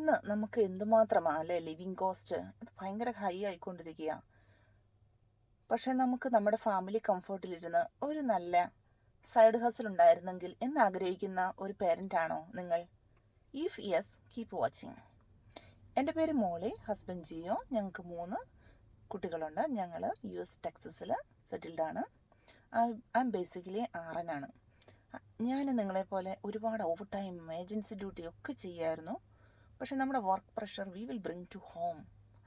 ഇന്ന് നമുക്ക് എന്തുമാത്രമാണ് അല്ലേ ലിവിങ് കോസ്റ്റ് അത് ഭയങ്കര ഹൈ ആയിക്കൊണ്ടിരിക്കുക. പക്ഷെ നമുക്ക് നമ്മുടെ ഫാമിലി കംഫർട്ടിലിരുന്ന് ഒരു നല്ല സൈഡ് ഹസിൽ ഉണ്ടായിരുന്നെങ്കിൽ എന്നാഗ്രഹിക്കുന്ന ഒരു പേരൻ്റ് ആണോ നിങ്ങൾ? If yes, keep watching. എൻ്റെ പേര് മോളി, ഹസ്ബൻഡ് ജിയോ. ഞങ്ങൾക്ക് 3 കുട്ടികളുണ്ട്. ഞങ്ങൾ US ടെക്സസിൽ സെറ്റിൽഡ് ആണ്. ഐ ആം ബേസിക്കലി ആറനാണ്. ഞാൻ നിങ്ങളെപ്പോലെ ഒരുപാട് ഓവർ ടൈം ഏജൻസി ഡ്യൂട്ടി ഒക്കെ ചെയ്യായിരുന്നു. പക്ഷെ നമ്മുടെ work pressure we will bring to home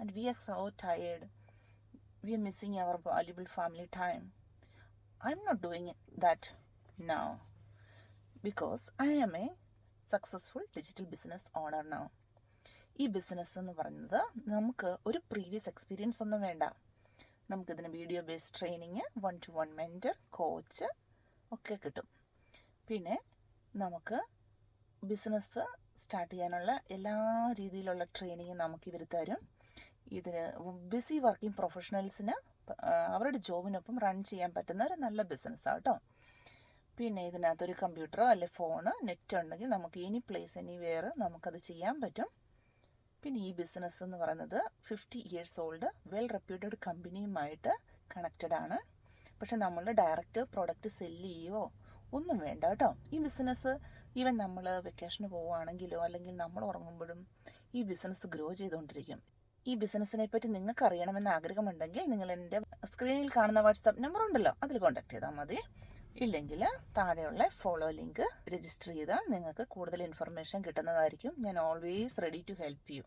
and we are so tired. We are missing our valuable family time. I'm not doing that now because I am a successful digital business owner now. ഈ business എന്ന് പറയുന്നത് നമുക്ക് ഒരു previous experience ഒന്നും വേണ്ട. നമുക്കിതിന് video based training, 1-to-1 mentor, coach ഒക്കെ കിട്ടും. പിന്നെ നമുക്ക് ബിസിനസ് സ്റ്റാർട്ട് ചെയ്യാനുള്ള എല്ലാ രീതിയിലുള്ള ട്രെയിനിങ് നമുക്ക് ഇവർ തരും. ഇതിന് ബിസി വർക്കിംഗ് പ്രൊഫഷണൽസിന് അവരുടെ ജോബിനൊപ്പം റൺ ചെയ്യാൻ പറ്റുന്ന ഒരു നല്ല ബിസിനസ്സാണ് കേട്ടോ. പിന്നെ ഇതിനകത്തൊരു കമ്പ്യൂട്ടറോ അല്ലെ ഫോണ്, നെറ്റ് ഉണ്ടെങ്കിൽ നമുക്ക് എനി പ്ലേസ് എനിവെയർ നമുക്കത് ചെയ്യാൻ പറ്റും. പിന്നെ ഈ ബിസിനസ് എന്ന് പറയുന്നത് 50 years ഓൾഡ് വെൽ റെപ്യൂട്ടഡ് കമ്പനിയുമായിട്ട് കണക്റ്റഡ് ആണ്. പക്ഷെ നമ്മൾ ഡയറക്റ്റ് പ്രോഡക്റ്റ് സെല്ല് ചെയ്യുമോ ഒന്നും വേണ്ട കേട്ടോ. ഈ ബിസിനസ് ഈവൻ നമ്മൾ വെക്കേഷന് പോവുകയാണെങ്കിലോ അല്ലെങ്കിൽ നമ്മൾ ഉറങ്ങുമ്പോഴും ഈ ബിസിനസ് ഗ്രോ ചെയ്തുകൊണ്ടിരിക്കും. ഈ ബിസിനസ്സിനെ പറ്റി നിങ്ങൾക്ക് അറിയണമെന്ന് ആഗ്രഹമുണ്ടെങ്കിൽ നിങ്ങൾ എൻ്റെ സ്ക്രീനിൽ കാണുന്ന വാട്സാപ്പ് നമ്പർ ഉണ്ടല്ലോ, അതിൽ കോൺടാക്ട് ചെയ്താൽ മതി. ഇല്ലെങ്കിൽ താഴെയുള്ള ഫോളോ ലിങ്ക് രജിസ്റ്റർ ചെയ്താൽ നിങ്ങൾക്ക് കൂടുതൽ ഇൻഫർമേഷൻ കിട്ടുന്നതായിരിക്കും. ഞാൻ always ready to help U.